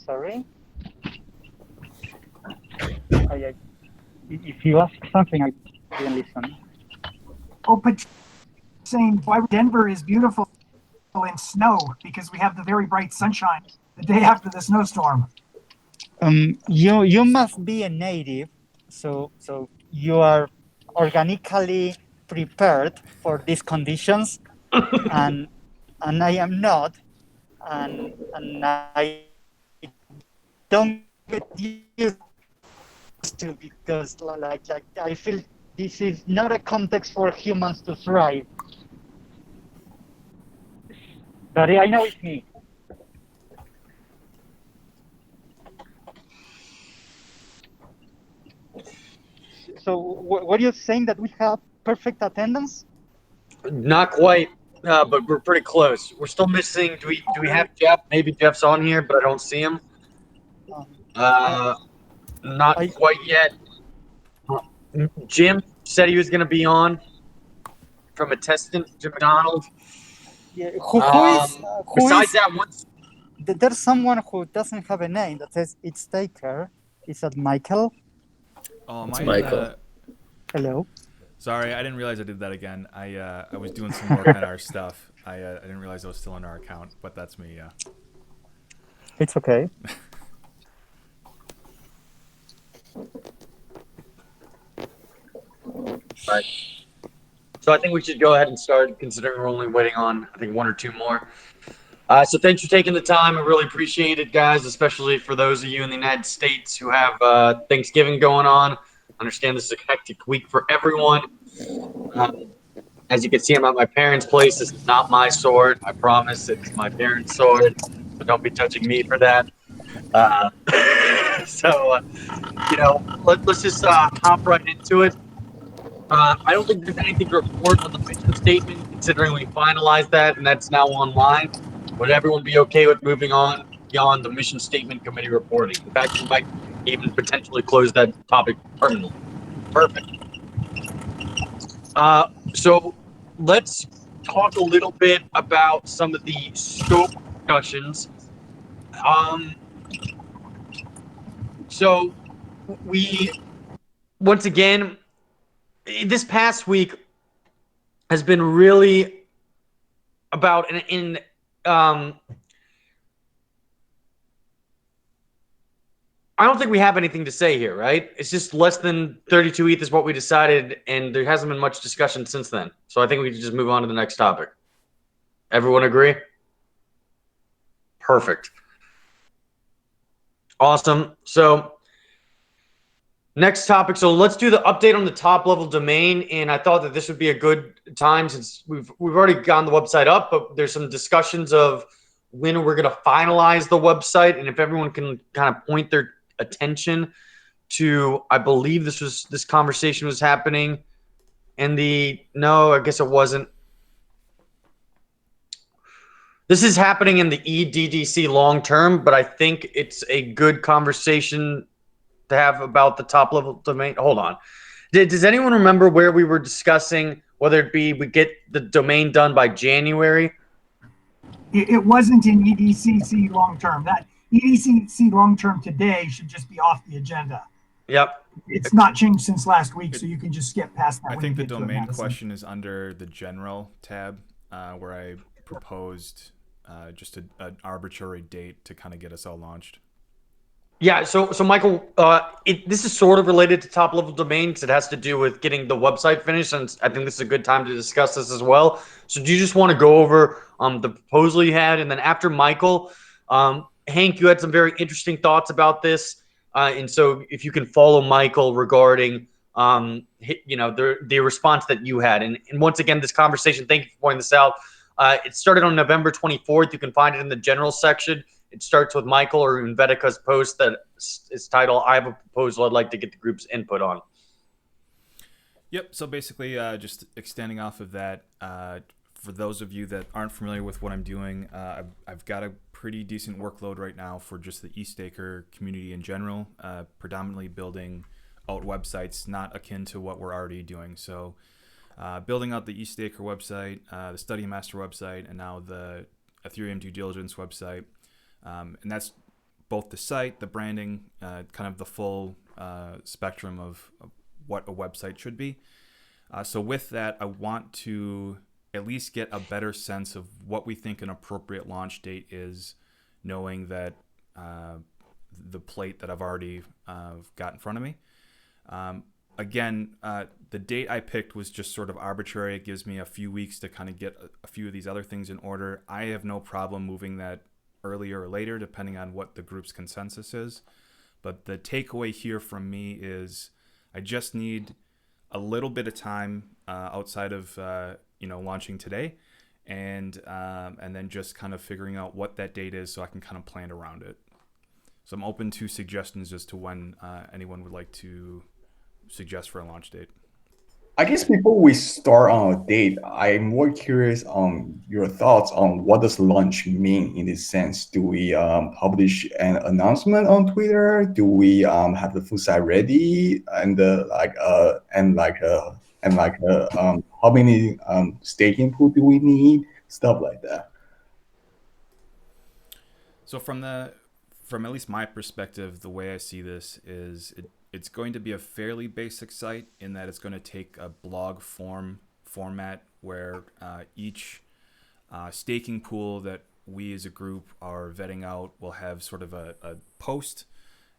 Sorry. If you ask something, I didn't listen. Oh, but saying why Denver is beautiful in snow because we have the very bright sunshine the day after the snowstorm. You must be a native, so you are organically prepared for these conditions, and I am not, and I don't get used to because like I feel this is not a context for humans to thrive. But I know it's me. So what are you saying that we have perfect attendance? Not quite, but we're pretty close. We're still missing. Do we have Jeff? Maybe Jeff's on here, but I don't see him. Not quite yet. Jim said he was going to be on from a testant. Jim McDonald. Yeah, besides that, once there's someone who doesn't have a name that says it's Taker. Is that Michael? Oh, it's Michael. Hello. Sorry, I didn't realize I did that again. I was doing some more kind of our stuff. I didn't realize I was still in our account, but that's me. Yeah. It's okay. Right. So I think we should go ahead and start, considering we're only waiting on, I think, one or two more. So thanks for taking the time. I really appreciate it, guys, especially for those of you in the United States who have Thanksgiving going on. I understand this is a hectic week for everyone. As you can see, I'm at my parents' place. This is not my sword. I promise it's my parents' sword. So don't be touching me for that. Let's just hop right into it. I don't think there's anything to report on the mission statement, considering we finalized that and that's now online. Would everyone be okay with moving on beyond the mission statement committee reporting? In fact, we might even potentially close that topic permanently. Perfect. So let's talk a little bit about some of the scope discussions. So we, once again, this past week has been really about I don't think we have anything to say here, right? It's just less than 32 ETH is what we decided, and there hasn't been much discussion since then. So I think we can just move on to the next topic. Everyone agree? Perfect. Awesome. So next topic. So let's do the update on the top level domain. And I thought that this would be a good time since we've already gotten the website up, but there's some discussions of when we're going to finalize the website. And if everyone can kind of point their attention to, I believe this conversation was happening no, I guess it wasn't. This is happening in the EDDC long term, but I think it's a good conversation to have about the top level domain. Hold on. Does anyone remember where we were discussing whether it be we get the domain done by January? It wasn't in EDCC long term. That EDCC long term today should just be off the agenda. Yep. It's not changed since last week, so you can just skip past that. I think the domain question is under the general tab, where I proposed just an arbitrary date to kind of get us all launched. Yeah, so Michael, this is sort of related to top level domains. It has to do with getting the website finished, and I think this is a good time to discuss this as well. So do you just want to go over the proposal you had, and then after Michael, Hank, you had some very interesting thoughts about this, and so if you can follow Michael regarding the response that you had, and once again, this conversation. Thank you for pointing this out. It started on November 24th. You can find it in the general section. It starts with Michael or Vedika's post that is titled, I have a proposal I'd like to get the group's input on. Yep. So basically, just extending off of that, for those of you that aren't familiar with what I'm doing, I've got a pretty decent workload right now for just the eStaker community in general, predominantly building alt websites not akin to what we're already doing. So building out the eStaker website, the Study Master website, and now the Ethereum due diligence website. And that's both the site, the branding, kind of the full spectrum of what a website should be. So with that, I want to at least get a better sense of what we think an appropriate launch date is, knowing that the plate that I've already got in front of me. Again, the date I picked was just sort of arbitrary. It gives me a few weeks to kind of get a few of these other things in order. I have no problem moving that earlier or later, depending on what the group's consensus is. But the takeaway here from me is I just need a little bit of time outside of launching today, and then just kind of figuring out what that date is so I can kind of plan around it. So I'm open to suggestions as to when anyone would like to suggest for a launch date. I guess before we start on a date, I'm more curious on your thoughts on what does launch mean in this sense. Do we publish an announcement on Twitter? Do we have the full site ready? And how many staking pool do we need? Stuff like that. So from at least my perspective, the way I see this is it's going to be a fairly basic site in that it's going to take a blog format where each staking pool that we as a group are vetting out will have sort of a post,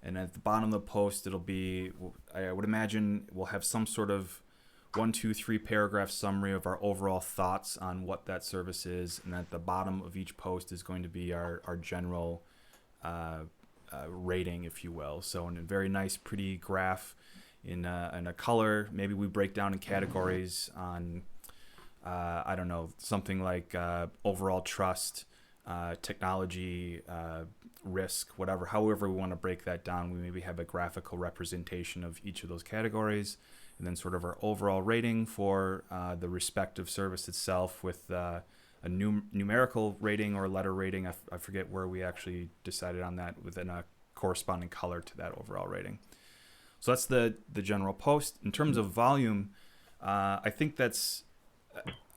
and at the bottom of the post it'll be, I would imagine, we'll have some sort of 1, 2, 3 paragraph summary of our overall thoughts on what that service is, and at the bottom of each post is going to be our general rating, if you will. So in a very nice, pretty graph in a color. Maybe we break down in categories on, I don't know, something like overall trust, technology, risk, whatever. However we want to break that down, we maybe have a graphical representation of each of those categories, and then sort of our overall rating for the respective service itself with a numerical rating or letter rating. I forget where we actually decided on that, within a corresponding color to that overall rating. So that's the general post. In terms of volume, I think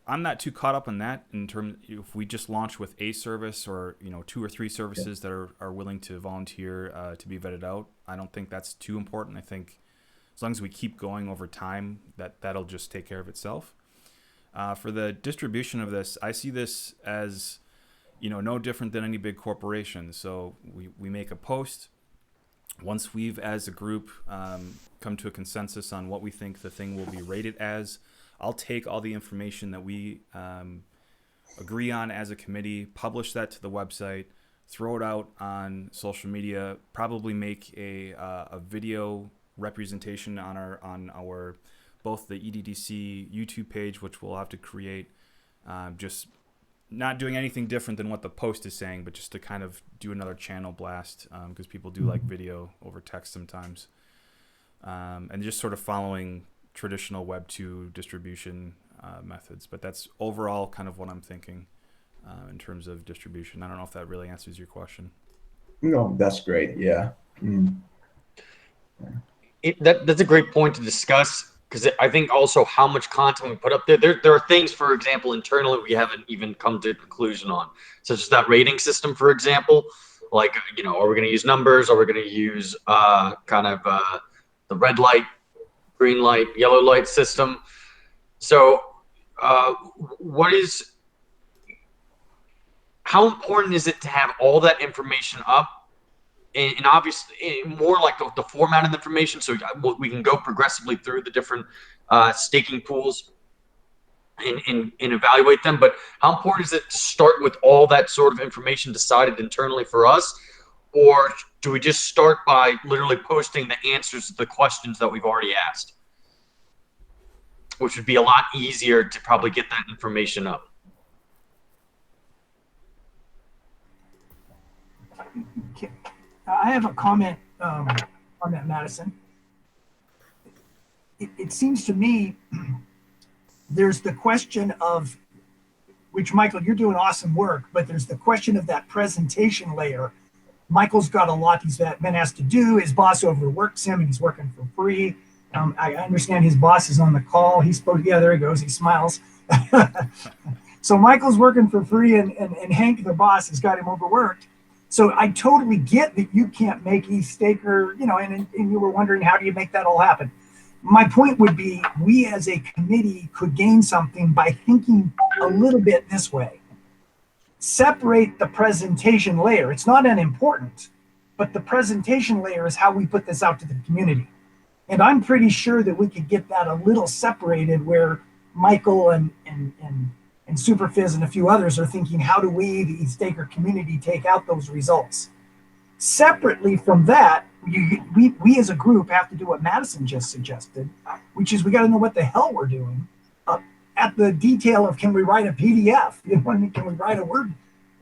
I'm not too caught up on that. In terms, if we just launch with a service or 2 or 3 services that are willing to volunteer to be vetted out, I don't think that's too important. I think as long as we keep going over time, that'll just take care of itself. For the distribution of this, I see this as, no different than any big corporation. So we make a post. Once we've, as a group, come to a consensus on what we think the thing will be rated as, I'll take all the information that we agree on as a committee, publish that to the website, throw it out on social media, probably make a video representation on our both the EDDC YouTube page, which we'll have to create, just not doing anything different than what the post is saying, but just to kind of do another channel blast, because people do like video over text sometimes, and just sort of following traditional Web 2 distribution methods. But that's overall kind of what I'm thinking in terms of distribution. I don't know if that really answers your question. No, that's great. Yeah. That's a great point to discuss, because I think also how much content we put up there. There are things, for example, internally we haven't even come to a conclusion on, such as that rating system, for example. Like, are we going to use numbers? Are we going to use the red light, green light, yellow light system? So how important is it to have all that information up? And obviously more like the format of the information, so we can go progressively through the different staking pools and evaluate them. But how important is it to start with all that sort of information decided internally for us? Or do we just start by literally posting the answers to the questions that we've already asked? Which would be a lot easier to probably get that information up. I have a comment on that, Madison. It seems to me there's the question of, which, Michael, you're doing awesome work, but there's the question of that presentation layer. Michael's got a lot he's been asked to do. His boss overworks him and he's working for free. I understand his boss is on the call. He's supposed, yeah, there he goes. He smiles. So Michael's working for free and Hank, the boss, has got him overworked. So I totally get that you can't make eStaker, and you were wondering, how do you make that all happen? My point would be, we as a committee could gain something by thinking a little bit this way. Separate the presentation layer. It's not unimportant, but the presentation layer is how we put this out to the community. And I'm pretty sure that we could get that a little separated, where Michael and Superfizz and a few others are thinking, how do we, the eStaker community, take out those results? Separately from that, we as a group have to do what Madison just suggested, which is we got to know what the hell we're doing. At the detail of, can we write a PDF? Can we write a Word,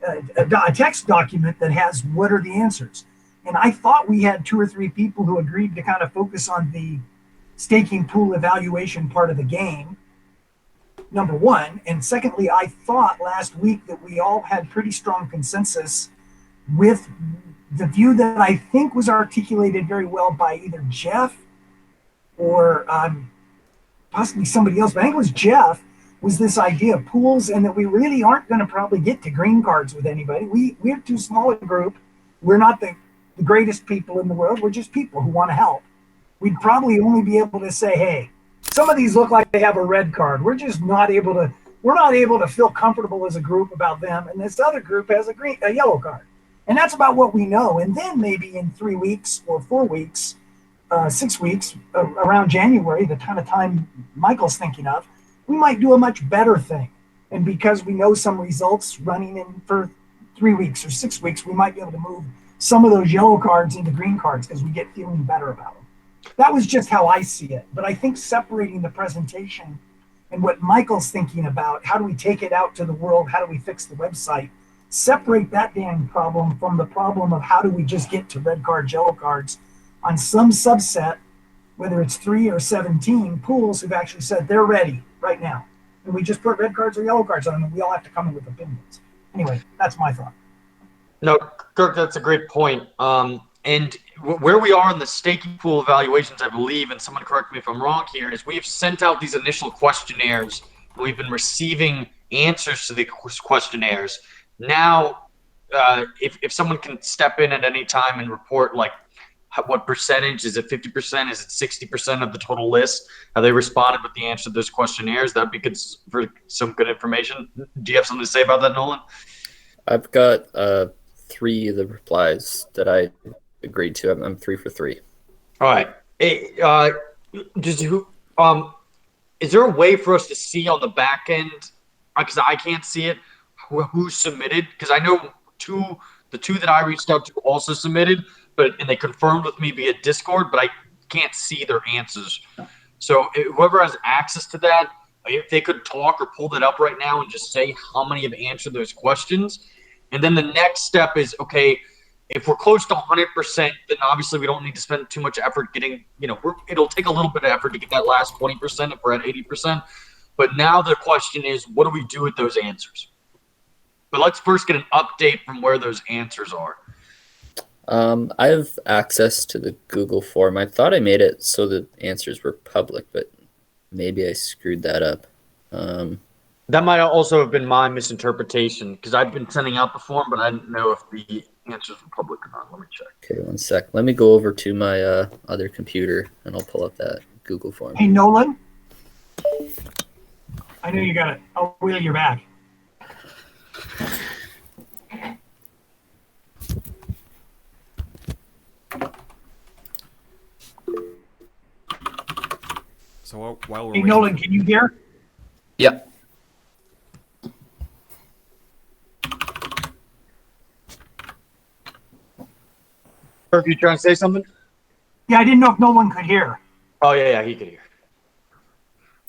a text document that has what are the answers? And I thought we had 2 or 3 people who agreed to kind of focus on the staking pool evaluation part of the game, number one. And secondly, I thought last week that we all had pretty strong consensus with the view that I think was articulated very well by either Jeff or possibly somebody else, but I think it was Jeff, was this idea of pools, and that we really aren't going to probably get to green cards with anybody. We're too small a group. We're not the greatest people in the world. We're just people who want to help. We'd probably only be able to say, hey, some of these look like they have a red card. We're not able to feel comfortable as a group about them. And this other group has a yellow card. And that's about what we know. And then maybe in 3 weeks or 4 weeks, 6 weeks, around January, the kind of time Michael's thinking of, we might do a much better thing. And because we know some results running in for 3 weeks or 6 weeks, we might be able to move some of those yellow cards into green cards because we get feeling better about them. That was just how I see it. But I think separating the presentation and what Michael's thinking about, how do we take it out to the world? How do we fix the website? Separate that damn problem from the problem of how do we just get to red cards, yellow cards on some subset, whether it's 3 or 17 pools who've actually said they're ready right now. And we just put red cards or yellow cards on them, and we all have to come in with opinions. Anyway, that's my thought. No, Kirk, that's a great point. And where we are in the staking pool evaluations, I believe, and someone correct me if I'm wrong here, is we've sent out these initial questionnaires. And we've been receiving answers to the questionnaires. Now, if someone can step in at any time and report, like, what percentage, is it 50%, is it 60% of the total list, have they responded with the answer to those questionnaires, that'd be good for some good information. Do you have something to say about that, Nolan? I've got 3 of the replies that I agreed to. I'm 3 for 3. All right. Hey, is there a way for us to see on the back end, because I can't see it, who submitted? Because I know the two that I reached out to also submitted, and they confirmed with me via Discord, but I can't see their answers. So whoever has access to that, if they could talk or pull that up right now and just say how many have answered those questions. And then the next step is, okay, if we're close to 100%, then obviously we don't need to spend too much effort getting, it'll take a little bit of effort to get that last 20% if we're at 80%. But now the question is, what do we do with those answers? But let's first get an update from where those answers are. I have access to the Google form. I thought I made it so the answers were public, but maybe I screwed that up. That might also have been my misinterpretation, because I've been sending out the form, but I didn't know if the answers were public or not. Let me check. Okay, 1 sec. Let me go over to my other computer, and I'll pull up that Google form. Hey, Nolan. I know you got it. I'll wheel your back. So while we're Hey, waiting, Nolan, can you hear? Yep. Kirk, you trying to say something? Yeah, I didn't know if Nolan could hear. Oh, yeah, he could hear.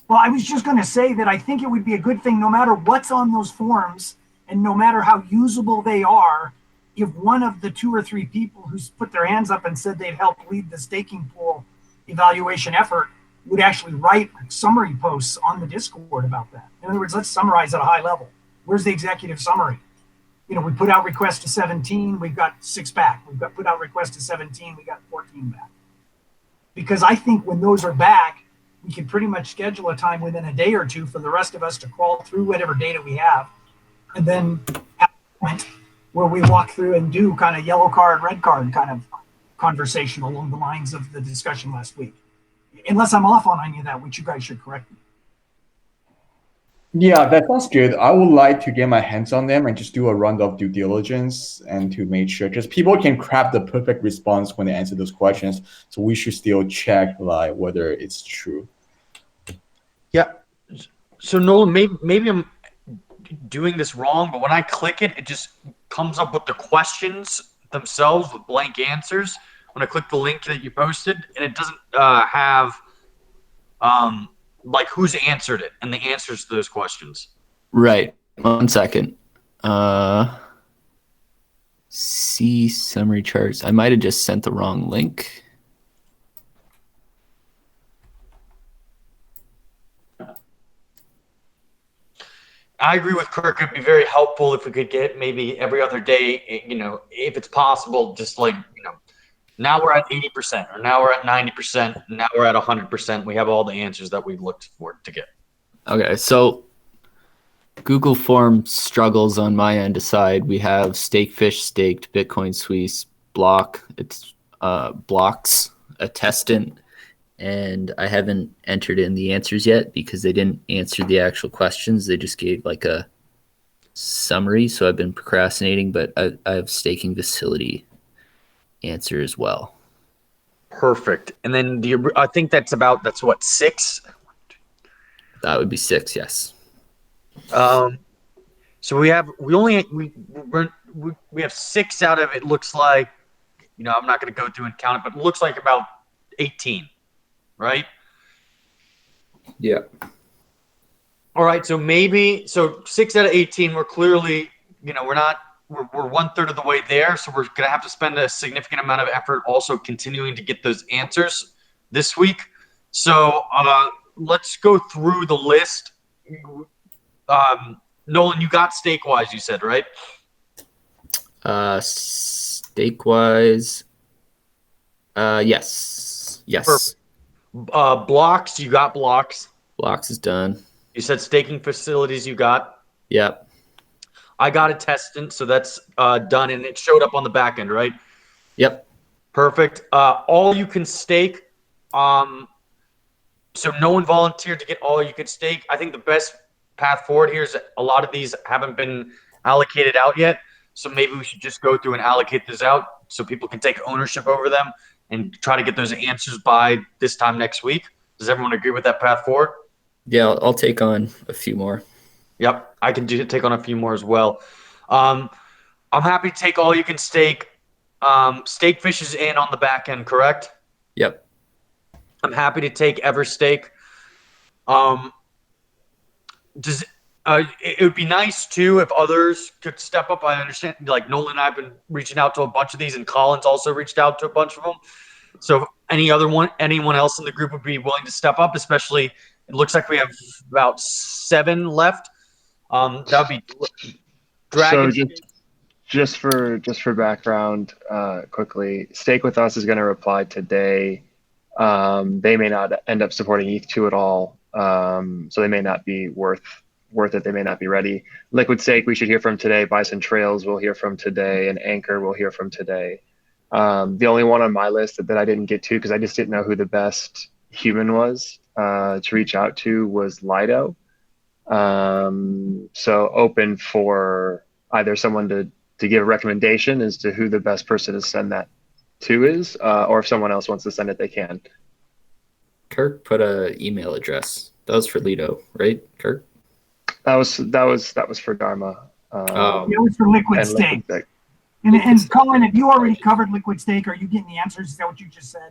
Well, I was just going to say that I think it would be a good thing, no matter what's on those forms and no matter how usable they are, if one of the 2 or 3 people who's put their hands up and said they'd help lead the staking pool evaluation effort would actually write summary posts on the Discord about that. In other words, let's summarize at a high level. Where's the executive summary? We put out requests to 17, we've got 6 back. We've got put out requests to 17, we got 14 back. Because I think when those are back, we can pretty much schedule a time within a day or 2 for the rest of us to crawl through whatever data we have, and then have a point where we walk through and do kind of yellow card, red card kind of conversation along the lines of the discussion last week. Unless I'm off on any of that, which you guys should correct me. Yeah, that sounds good. I would like to get my hands on them and just do a round of due diligence and to make sure, because people can craft the perfect response when they answer those questions. So we should still check like whether it's true. Yeah. So Nolan, maybe I'm doing this wrong, but when I click it, it just comes up with the questions themselves with blank answers. When I click the link that you posted, and it doesn't have like who's answered it and the answers to those questions. Right. 1 second. See summary charts. I might have just sent the wrong link. I agree with Kirk. It'd be very helpful if we could get maybe every other day, if it's possible, just like, now we're at 80%, or now we're at 90%, now we're at 100%. We have all the answers that we looked for to get. Okay, so Google Forms struggles on my end aside. We have Stakefish, Staked, Bitcoin Suisse, Block, Blocks, Attestant, and I haven't entered in the answers yet because they didn't answer the actual questions. They just gave like a summary, so I've been procrastinating, but I have Staking Facility answer as well. Perfect. And then I think that's what, 6? That would be 6, yes. So we have 6 out of it. Looks like, I'm not going to go through and count it, but it looks like about 18, right? Yeah. All right. So 6 out of 18. We're clearly, we're 1/3 of the way there. So we're going to have to spend a significant amount of effort also continuing to get those answers this week. So let's go through the list. Nolan, you got Stakewise, you said, right? Stakewise. Yes. Perfect. Blocks, you got Blocks. Blocks is done. You said Staking Facilities, you got. Yep. I got Attestant, so that's done, and it showed up on the back end, right? Yep. Perfect. All you can stake. So no one volunteered to get all you can stake. I think the best path forward here is a lot of these haven't been allocated out yet, so maybe we should just go through and allocate those out so people can take ownership over them and try to get those answers by this time next week. Does everyone agree with that path forward? Yeah, I'll take on a few more. Yep, I can take on a few more as well. I'm happy to take all you can stake. Stakefish is in on the back end, correct? Yep. I'm happy to take Everstake. It would be nice too if others could step up. I understand, like Nolan and I have been reaching out to a bunch of these, and Colin's also reached out to a bunch of them. So anyone else in the group would be willing to step up, especially it looks like we have about 7 left. That would be Dragon. So just for background, quickly, Stake With Us is going to reply today. They may not end up supporting ETH2 at all, so they may not be worth it. They may not be ready. Liquid Stake we should hear from today. Bison Trails we'll hear from today, and Anchor we'll hear from today. The only one on my list that I didn't get to because I just didn't know who the best human was to reach out to was Lido. So open for either someone to give a recommendation as to who the best person to send that to is, or if someone else wants to send it, they can. Kirk put an email address. That was for Lido, right, Kirk? That was for Dharma. It was for Liquid Stake. And Colin, have you already covered Liquid Stake? Are you getting the answers? Is that what you just said?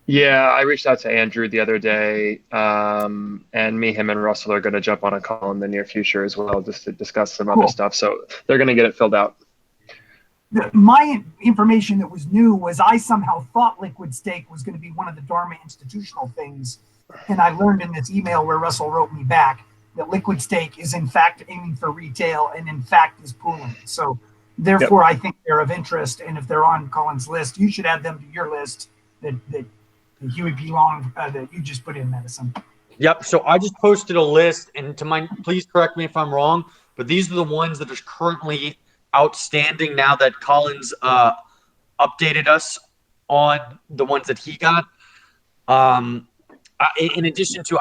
Yeah, I reached out to Andrew the other day, and him, and Russell are going to jump on a call in the near future as well, just to discuss some other stuff. So they're going to get it filled out. My information that was new was I somehow thought Liquid Stake was going to be one of the Dharma institutional things, and I learned in this email where Russell wrote me back that Liquid Stake is in fact aiming for retail and in fact is pooling. So therefore, I think they're of interest, and if they're on Colin's list, you should add them to your list that Huey P. Long that you just put in, Medicine. Yep. So I just posted a list, and please correct me if I'm wrong, but these are the ones that are currently outstanding now that Collins updated us on the ones that he got. In addition to,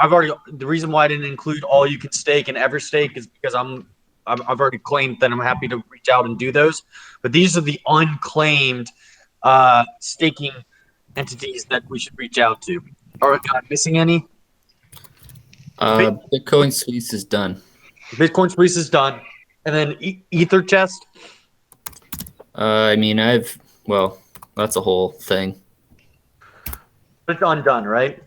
the reason why I didn't include all you can stake and ever stake is because I've already claimed that I'm happy to reach out and do those. But these are the unclaimed staking entities that we should reach out to. Are we missing any? Bitcoin Suisse is done. Bitcoin Suisse is done. And then Ether Chest? I mean, that's a whole thing. It's undone, right?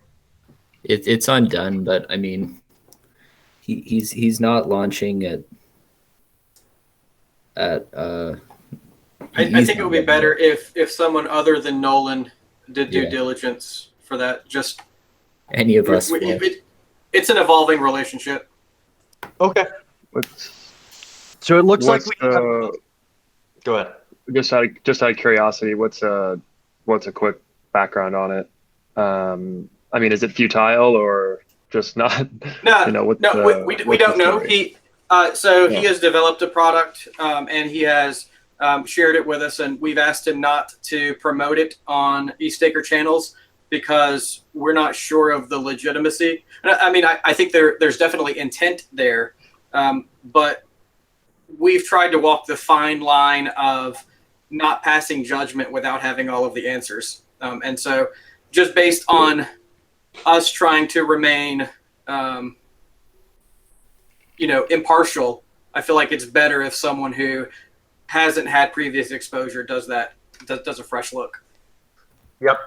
It's undone, but I mean, he's not launching at. I think it would be better if someone other than Nolan did due diligence for that. Just any of us. It's an evolving relationship. Okay. So it looks like we. Go ahead. Just out of curiosity, what's a quick background on it? I mean, is it futile or just not? No, we don't know. He has developed a product and he has shared it with us, and we've asked him not to promote it on eStaker channels because we're not sure of the legitimacy. I mean, I think there's definitely intent there, but we've tried to walk the fine line of not passing judgment without having all of the answers. And so just based on us trying to remain, impartial, I feel like it's better if someone who hasn't had previous exposure does a fresh look. Yep.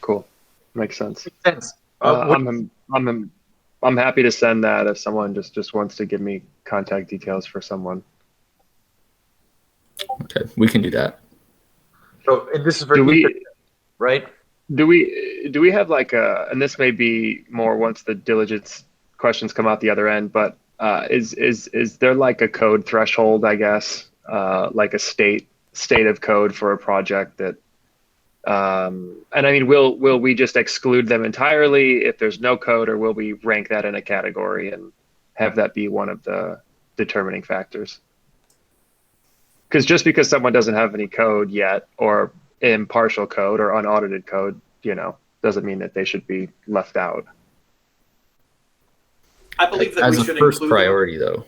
Cool. Makes sense. Makes sense. I'm happy to send that if someone just wants to give me contact details for someone. Okay, we can do that. So and this is for right? Do we have like and this may be more once the diligence questions come out the other end, but is there like a code threshold, I guess, like a state of code for a project that and I mean, will we just exclude them entirely if there's no code, or will we rank that in a category and have that be one of the determining factors? Because just because someone doesn't have any code yet, or impartial code or unaudited code, doesn't mean that they should be left out. I believe that as we a should first include priority, though.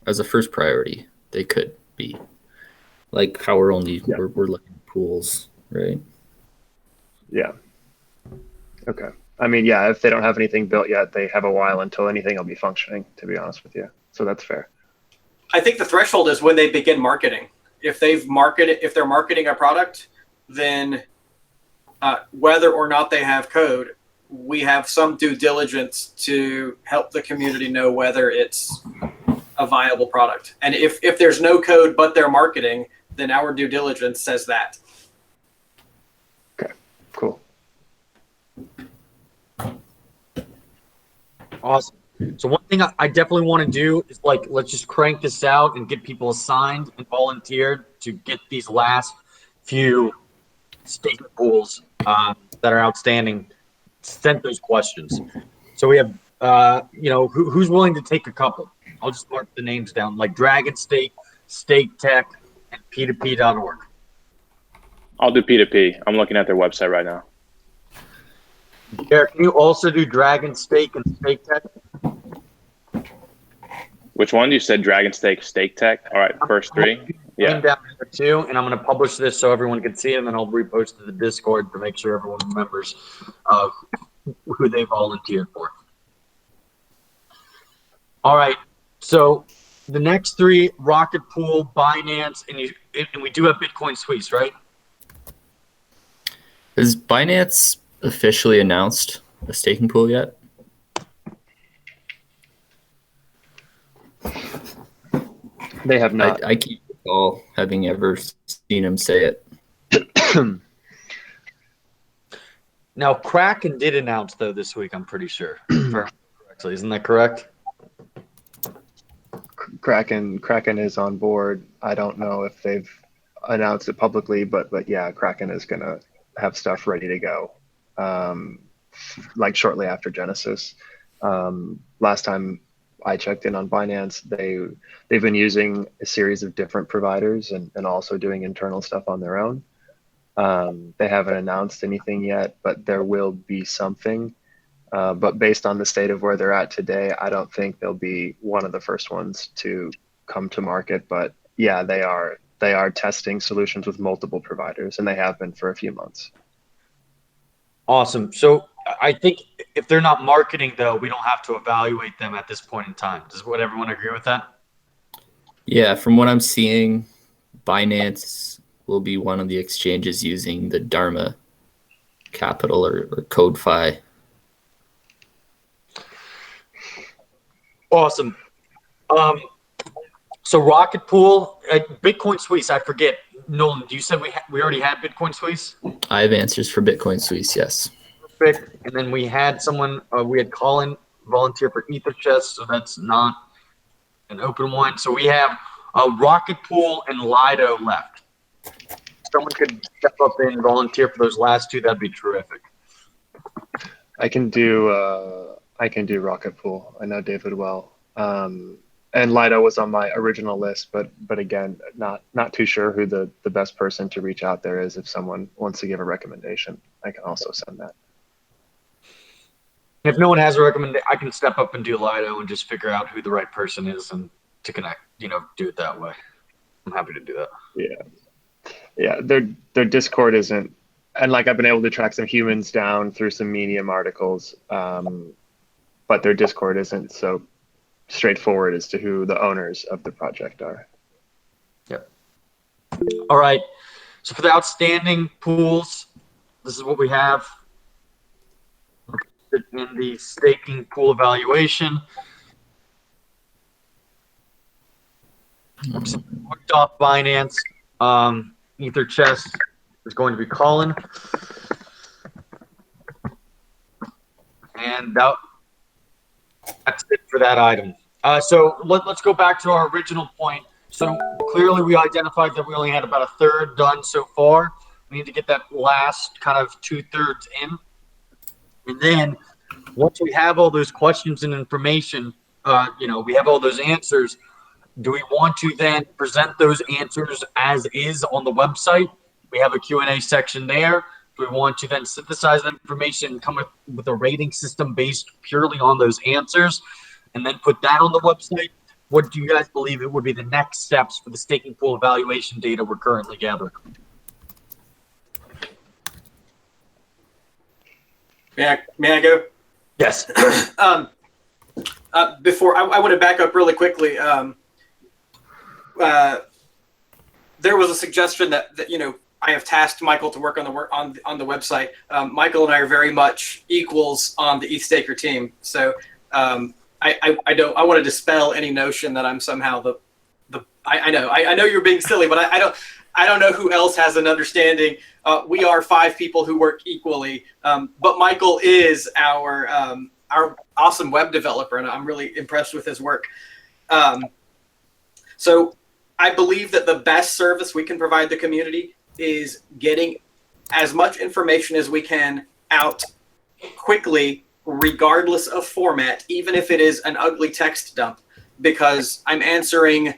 As a first priority, they could be like how we're looking at pools, right? Yeah. Okay. I mean, yeah, if they don't have anything built yet, they have a while until anything will be functioning, to be honest with you. So that's fair. I think the threshold is when they begin marketing. If they're marketing a product, then whether or not they have code, we have some due diligence to help the community know whether it's a viable product. And if there's no code but they're marketing, then our due diligence says that. Okay, cool. Awesome. So one thing I definitely want to do is let's just crank this out and get people assigned and volunteered to get these last few staking pools that are outstanding sent those questions. So we have, who's willing to take a couple? I'll just mark the names down, like Dragon Stake, Stake Tech, and P2P.org. I'll do P2P. I'm looking at their website right now. Derek, can you also do Dragon Stake and Stake Tech? Which one? You said Dragon Stake, Stake Tech? All right, first three. Yeah. Down here too, and I'm going to publish this so everyone can see it, and then I'll repost to the Discord to make sure everyone remembers who they volunteered for. All right, so the next three: Rocket Pool, Binance, and we do have Bitcoin Suisse, right? Has Binance officially announced a staking pool yet? They have not. I can't recall having ever seen him say it. Now, Kraken did announce, though, this week, I'm pretty sure. Correctly. Isn't that correct? Kraken is on board. I don't know if they've announced it publicly, but yeah, Kraken is going to have stuff ready to go, like shortly after Genesis. Last time I checked in on Binance, they've been using a series of different providers and also doing internal stuff on their own. They haven't announced anything yet, but there will be something. But based on the state of where they're at today, I don't think they'll be one of the first ones to come to market. But yeah, they are testing solutions with multiple providers, and they have been for a few months. Awesome. So I think if they're not marketing, though, we don't have to evaluate them at this point in time. Does everyone agree with that? Yeah, from what I'm seeing, Binance will be one of the exchanges using the Dharma Capital or CodeFi. Awesome. So Rocket Pool, Bitcoin Suisse, I forget. Nolan, you said we already had Bitcoin Suisse? I have answers for Bitcoin Suisse, yes. Perfect. And then we had someone, we had Colin volunteer for EtherChess, so that's not an open one. So we have Rocket Pool and Lido left. If someone could step up and volunteer for those last two, that'd be terrific. I can do Rocket Pool. I know David well. And Lido was on my original list, but again, not too sure who the best person to reach out there is. If someone wants to give a recommendation, I can also send that. If no one has a recommendation, I can step up and do Lido and just figure out who the right person is and to connect, do it that way. I'm happy to do that. Yeah. Their Discord isn't, and like I've been able to track some humans down through some Medium articles, but their Discord isn't so straightforward as to who the owners of the project are. Yep. All right. So for the outstanding pools, this is what we have in the staking pool evaluation. Looked off Binance. EtherChess is going to be Colin. And that's it for that item. So let's go back to our original point. So clearly we identified that we only had about a third done so far. We need to get that last kind of 2/3 in. And then once we have all those questions and information, we have all those answers, do we want to then present those answers as is on the website? We have a Q&A section there. Do we want to then synthesize that information and come up with a rating system based purely on those answers and then put that on the website? What do you guys believe it would be the next steps for the staking pool evaluation data we're currently gathering? May I go? Yes. Before I want to back up really quickly. There was a suggestion that I have tasked Michael to work on the website. Michael and I are very much equals on the ETHStaker team, so I want to dispel any notion that I'm somehow I know you're being silly, but I don't know who else has an understanding. We are 5 people who work equally, but Michael is our awesome web developer, and I'm really impressed with his work. So I believe that the best service we can provide the community is getting as much information as we can out quickly, regardless of format, even if it is an ugly text dump, because I'm answering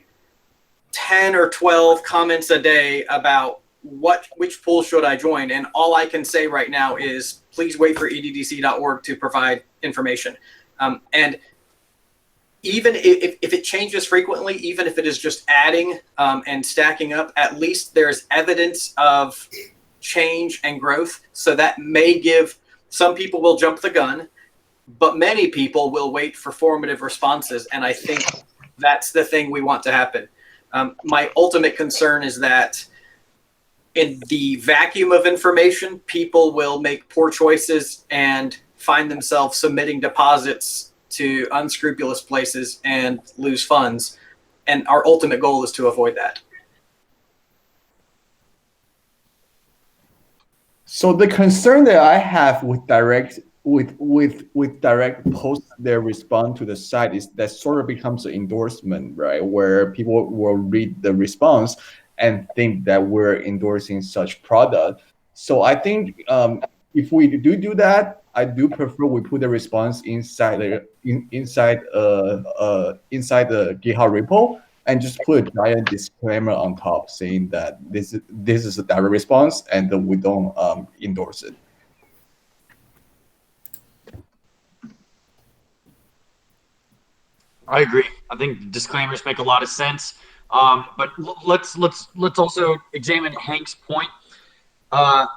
10 or 12 comments a day about which pool should I join, and all I can say right now is please wait for EDDC.org to provide information. And even if it changes frequently, even if it is just adding and stacking up, at least there's evidence of change and growth. So that may give, some people will jump the gun, but many people will wait for formative responses. And I think that's the thing we want to happen. My ultimate concern is that in the vacuum of information, people will make poor choices and find themselves submitting deposits to unscrupulous places and lose funds. And our ultimate goal is to avoid that. So the concern that I have with direct posts that respond to the site is that sort of becomes an endorsement, right? Where people will read the response and think that we're endorsing such product. So I think if we do that, I do prefer we put the response inside inside the GitHub repo and just put a giant disclaimer on top saying that this is a direct response and that we don't endorse it. I agree. I think disclaimers make a lot of sense. But let's also examine Hank's point. I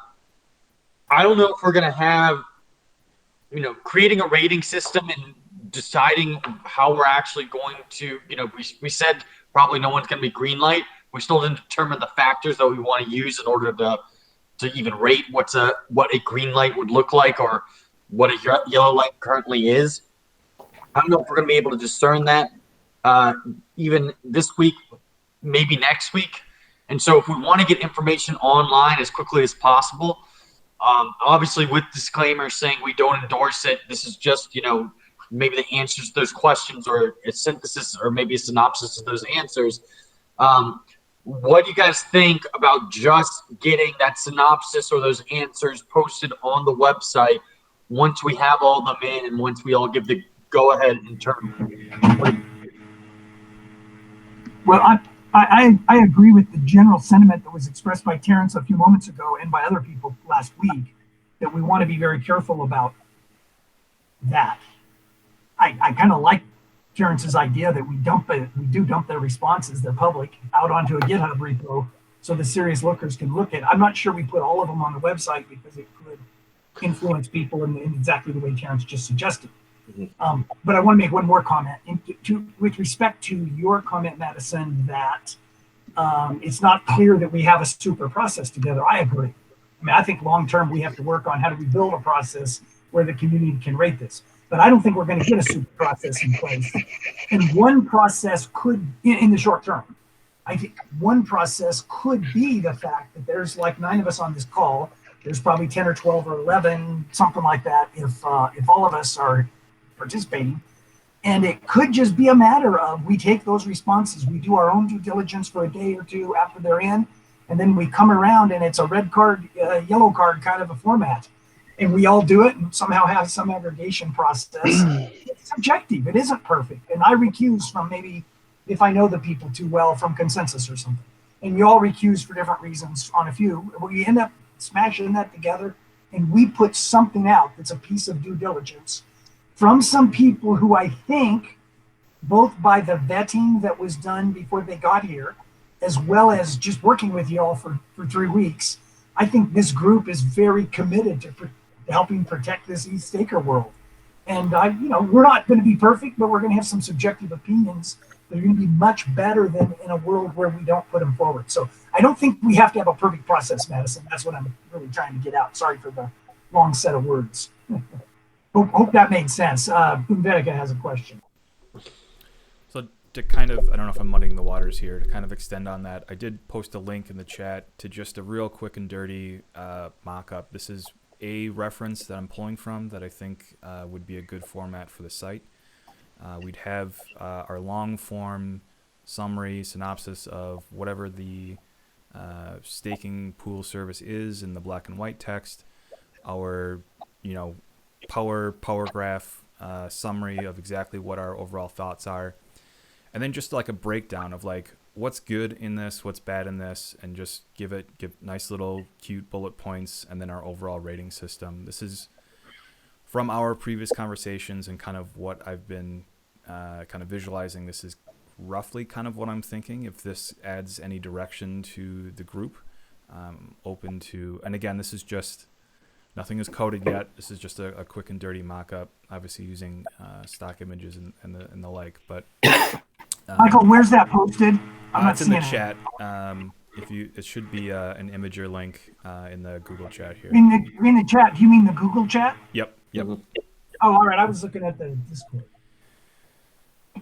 don't know if we're gonna have, creating a rating system and deciding how we're actually going to, we said probably no one's gonna be green light. We still didn't determine the factors that we want to use in order to even rate what a green light would look like or what a yellow light currently is. I don't know if we're going to be able to discern that even this week, maybe next week. And so if we want to get information online as quickly as possible, obviously with disclaimers saying we don't endorse it, this is just, maybe the answers to those questions or a synthesis or maybe a synopsis of those answers. What do you guys think about just getting that synopsis or those answers posted on the website once we have all them in and once we all give the go ahead in terms? Well, I agree with the general sentiment that was expressed by Terrence a few moments ago and by other people last week, that we want to be very careful about that. I kind of like Terrence's idea that we do dump their responses, they're public, out onto a GitHub repo so the serious lookers can look at it. I'm not sure we put all of them on the website because it could influence people in exactly the way Terrence just suggested. But I want to make one more comment with respect to your comment, Madison, that it's not clear that we have a super process together. I agree. I mean, I think long term we have to work on how do we build a process where the community can rate this. But I don't think we're going to get a super process in place. And one process could, in the short term, I think one process could be the fact that there's like 9 of us on this call. There's probably 10 or 12 or 11, something like that, if all of us are participating. And it could just be a matter of we take those responses, we do our own due diligence for a day or two after they're in, and then we come around and it's a red card, yellow card kind of a format. And we all do it and somehow have some aggregation process. It's subjective, it isn't perfect. And I recuse from maybe, if I know the people too well, from consensus or something. And you all recuse for different reasons on a few. We end up smashing that together and we put something out that's a piece of due diligence from some people who I think, both by the vetting that was done before they got here, as well as just working with you all for 3 weeks, I think this group is very committed to helping protect this e-staker world. And we're not going to be perfect, but we're going to have some subjective opinions that are going to be much better than in a world where we don't put them forward. So I don't think we have to have a perfect process, Madison. That's what I'm really trying to get out. Sorry for the long set of words. Hope that made sense. Boomvetica has a question. So to kind of, I don't know if I'm muddying the waters here, to kind of extend on that, I did post a link in the chat to just a real quick and dirty mock-up. This is a reference that I'm pulling from that I think would be a good format for the site. We'd have our long-form summary, synopsis of whatever the staking pool service is in the black and white text, our, power graph summary of exactly what our overall thoughts are, and then just like a breakdown of like what's good in this, what's bad in this, and just give nice little cute bullet points, and then our overall rating system. This is from our previous conversations and kind of what I've been kind of visualizing. This is roughly kind of what I'm thinking. If this adds any direction to the group, open to, and again, this is just, nothing is coded yet. This is just a quick and dirty mock-up, obviously using stock images and the like. But Michael, where's that posted? it's in the chat. It should be an Imager link in the Google chat here. In the chat, do you mean the Google chat? Yep. Oh, all right. I was looking at the Discord.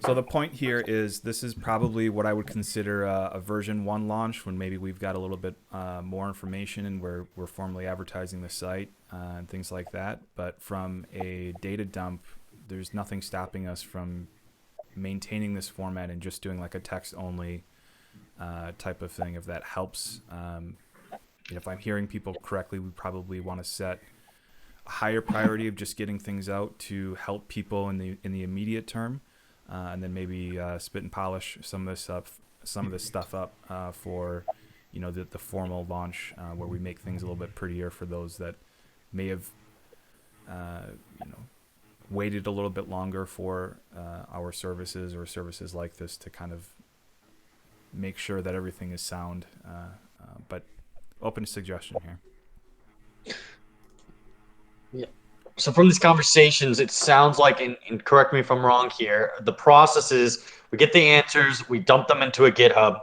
So the point here is this is probably what I would consider a version 1 launch, when maybe we've got a little bit more information and we're formally advertising the site and things like that. But from a data dump, there's nothing stopping us from maintaining this format and just doing like a text only type of thing, if that helps. If I'm hearing people correctly, we probably want to set higher priority of just getting things out to help people in the immediate term, and then maybe spit and polish some of this stuff up for the formal launch, where we make things a little bit prettier for those that may have waited a little bit longer for our services or services like this to kind of make sure that everything is sound, but open to suggestion here. Yeah. So from these conversations, it sounds like, and correct me if I'm wrong here, the process is we get the answers, we dump them into a GitHub.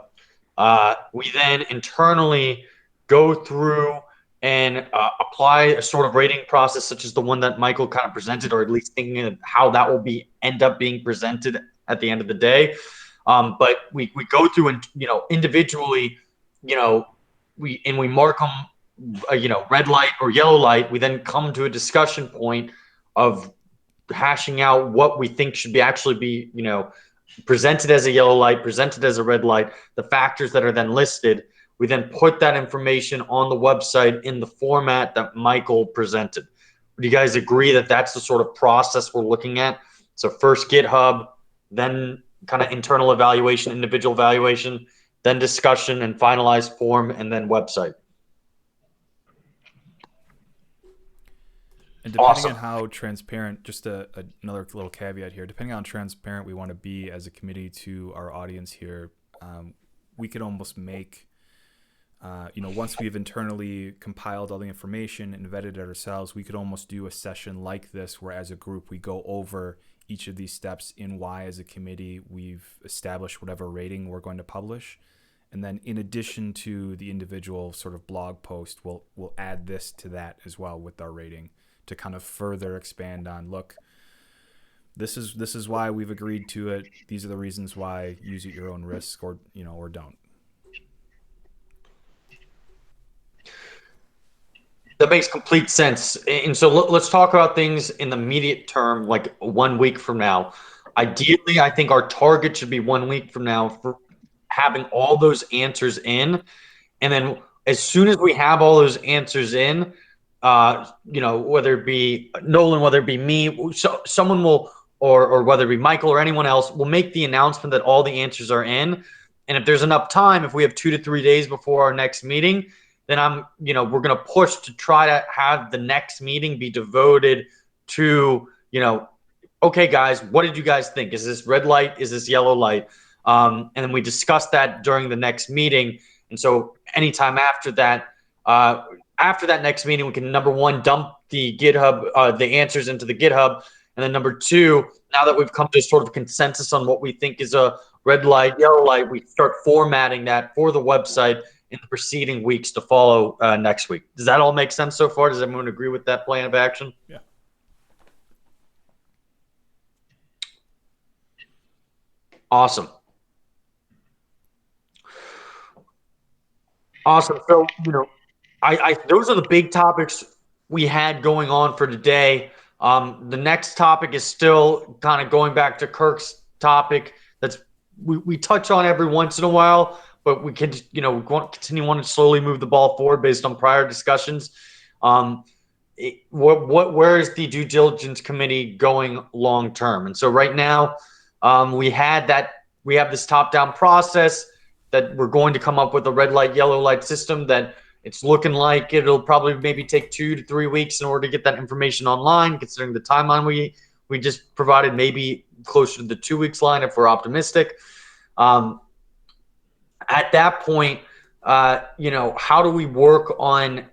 We then internally go through and apply a sort of rating process, such as the one that Michael kind of presented, or at least thinking of how that will end up being presented at the end of the day. But we go through and individually, we mark them, red light or yellow light. We then come to a discussion point of hashing out what we think should actually be presented as a yellow light, presented as a red light, the factors that are then listed. We then put that information on the website in the format that Michael presented. Do you guys agree that that's the sort of process we're looking at? So first GitHub, then kind of internal evaluation, individual evaluation, then discussion and finalized form, and then website. And depending Awesome. on how transparent, just another little caveat here, depending on how transparent we want to be as a committee to our audience here, we could almost make, once we've internally compiled all the information and vetted it ourselves, we could almost do a session like this where as a group we go over each of these steps in why as a committee we've established whatever rating we're going to publish. And then in addition to the individual sort of blog post, we'll add this to that as well with our rating to kind of further expand on, look, this is why we've agreed to it. These are the reasons why. Use at your own risk, or don't. That makes complete sense. And so let's talk about things in the immediate term, like 1 week from now. Ideally, I think our target should be 1 week from now for having all those answers in. And then as soon as we have all those answers in, whether it be Nolan, whether it be me, someone will, or whether it be Michael or anyone else, will make the announcement that all the answers are in. And if there's enough time, if we have 2 to 3 days before our next meeting, then we're going to push to try to have the next meeting be devoted to, okay, guys, what did you guys think? Is this red light? Is this yellow light? And then we discuss that during the next meeting. And so anytime after that next meeting, we can, number one, dump the GitHub, the answers into the GitHub. And then number two, now that we've come to sort of consensus on what we think is a red light, yellow light, we start formatting that for the website in the preceding weeks to follow next week. Does that all make sense so far? Does everyone agree with that plan of action? Yeah. Awesome. Awesome. So, those are the big topics we had going on for today. The next topic is still kind of going back to Kirk's topic. We touch on every once in a while, but we can, wanting to slowly move the ball forward based on prior discussions. Where is the due diligence committee going long term? And so right now, we have this top-down process that we're going to come up with a red light, yellow light system that it's looking like it'll probably maybe take 2 to 3 weeks in order to get that information online, considering the timeline we just provided, maybe closer to the 2 weeks line if we're optimistic. At that point, how do we work on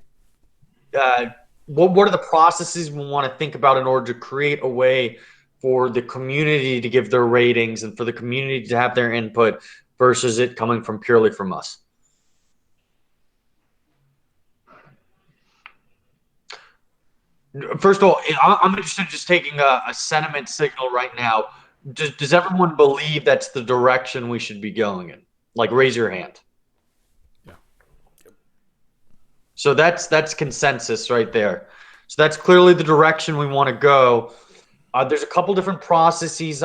what are the processes we want to think about in order to create a way for the community to give their ratings and for the community to have their input versus it coming purely from us? First of all, I'm interested in just taking a sentiment signal right now. Does everyone believe that's the direction we should be going in? Like, raise your hand. Yeah. So that's consensus right there. So that's clearly the direction we want to go. There's a couple different processes,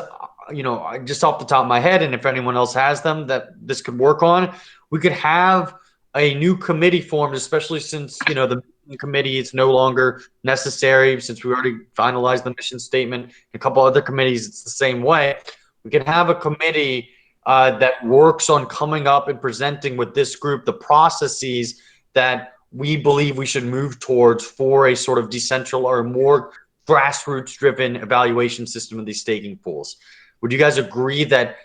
just off the top of my head, and if anyone else has them that this could work on, we could have a new committee formed, especially since, the committee is no longer necessary since we already finalized the mission statement. A couple other committees, it's the same way. We can have a committee that works on coming up and presenting with this group the processes that we believe we should move towards for a sort of decentral or more grassroots driven evaluation system of these staking pools. Would you guys agree that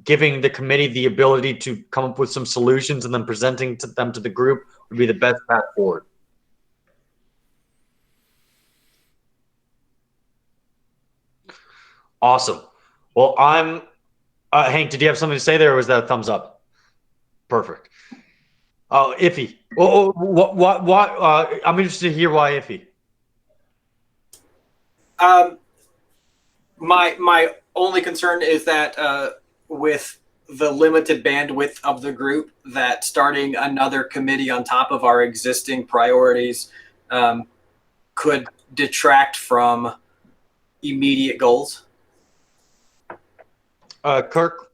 giving the committee the ability to come up with some solutions and then presenting them to the group would be the best path forward? Awesome. Well, Hank, did you have something to say there, or was that a thumbs up? Perfect. Oh, iffy. Oh, what? I'm interested to hear why iffy. My only concern is that with the limited bandwidth of the group, that starting another committee on top of our existing priorities could detract from immediate goals. Kirk?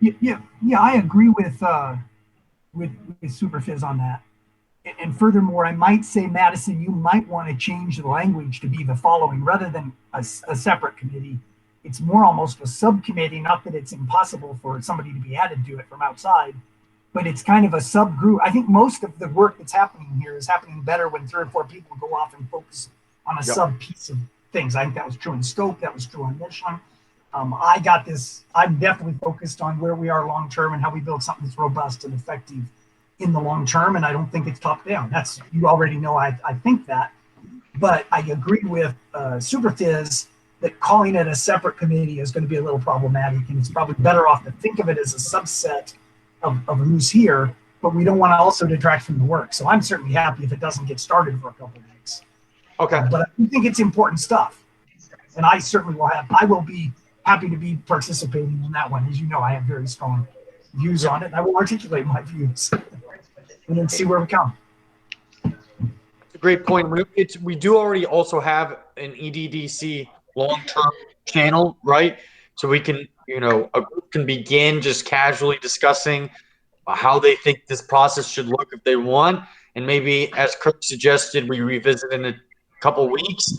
Yeah, I agree with Superfizz on that. And furthermore, I might say, Madison, you might want to change the language to be the following rather than a separate committee. It's more almost a subcommittee, not that it's impossible for somebody to be added to it from outside, but it's kind of a subgroup. I think most of the work that's happening here is happening better when 3 or 4 people go off and focus on a sub piece of things. I think that was true in scope, that was true on mission. I got this. I'm definitely focused on where we are long term and how we build something that's robust and effective in the long term, and I don't think it's top down. That's, you already know I think that, but I agree with Superfizz that calling it a separate committee is going to be a little problematic, and it's probably better off to think of it as a subset of who's here, but we don't want to also detract from the work. So I'm certainly happy if it doesn't get started for a couple of weeks. Okay. But I do think it's important stuff, and I certainly I will be happy to be participating in that one. As you know, I have very strong views on it, and I will articulate my views and then see where we come. It's a great point. We do already also have an EDDC long-term channel, right? So we can, a group can begin just casually discussing how they think this process should look if they want. And maybe, as Kirk suggested, we revisit in a couple weeks,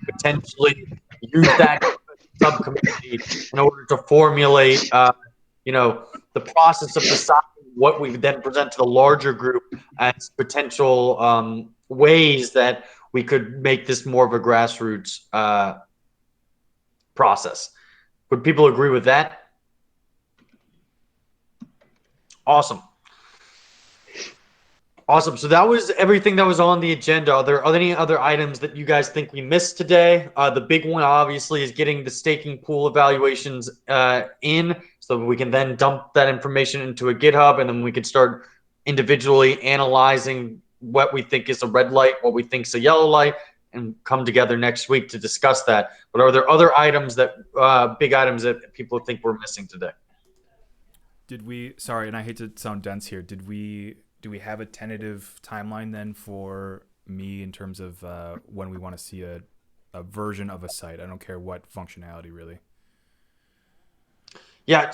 potentially use that subcommittee in order to formulate, the process of deciding what we then present to the larger group as potential ways that we could make this more of a grassroots process. Would people agree with that? Awesome. Awesome. So that was everything that was on the agenda. Are there any other items that you guys think we missed today? The big one, obviously, is getting the staking pool evaluations in, so we can then dump that information into a GitHub, and then we can start individually analyzing what we think is a red light, what we think is a yellow light, and come together next week to discuss that. But are there other items big items that people think we're missing today? Sorry, and I hate to sound dense here, do we have a tentative timeline then for me in terms of when we want to see a version of a site? I don't care what functionality, really. Yeah.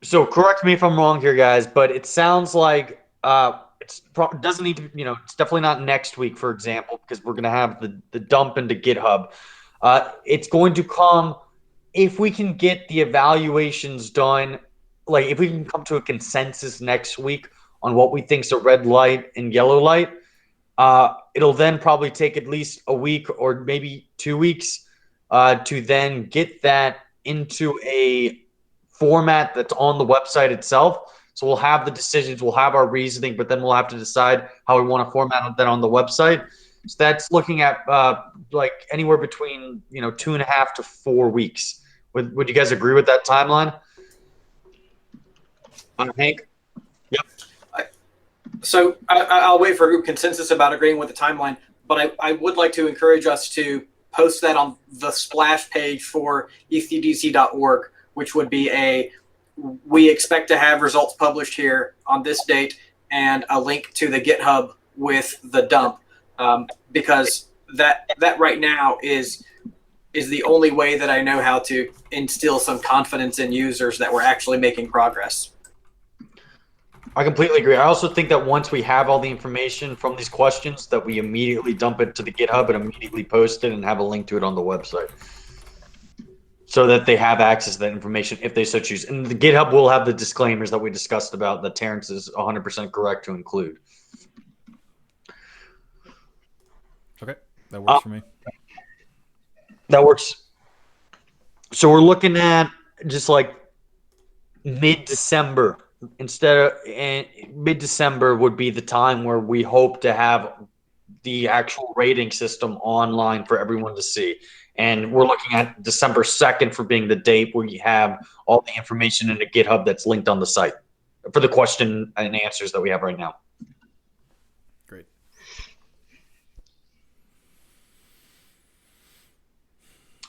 So correct me if I'm wrong here, guys, but it sounds like doesn't need to, it's definitely not next week, for example, because we're going to have the dump into GitHub. It's going to come if we can get the evaluations done, like if we can come to a consensus next week on what we think is a red light and yellow light. It'll then probably take at least a week or maybe 2 weeks to then get that into a format that's on the website itself. So we'll have the decisions, we'll have our reasoning, but then we'll have to decide how we want to format that on the website. So that's looking at like anywhere between 2.5 to 4 weeks. Would you guys agree with that timeline? Hank? Yep. So I'll wait for a group consensus about agreeing with the timeline, but I would like to encourage us to post that on the splash page for ETHDC.org, which would be we expect to have results published here on this date and a link to the GitHub with the dump, because that right now is the only way that I know how to instill some confidence in users that we're actually making progress. I completely agree. I also think that once we have all the information from these questions, that we immediately dump it to the GitHub and immediately post it and have a link to it on the website, so that they have access to that information if they so choose. And the GitHub will have the disclaimers that we discussed about that Terrence is 100% correct to include. Okay, that works for me. That works. So we're looking at just like mid-December. Mid-December would be the time where we hope to have the actual rating system online for everyone to see. And we're looking at December 2nd for being the date where you have all the information in a GitHub that's linked on the site for the question and answers that we have right now. Great.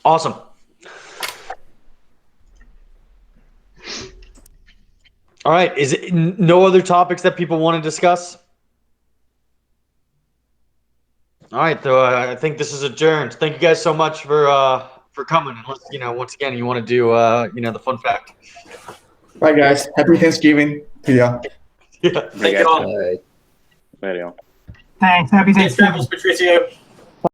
Awesome. All right. Is it no other topics that people want to discuss? All right. So I think this is adjourned. Thank you guys so much for coming. Unless, once again, you want to do, the fun fact. Bye, guys. Happy Thanksgiving to you. Yeah. Thank you all. Later. Thanks. Happy Safe Thanksgiving. travels, Patricio.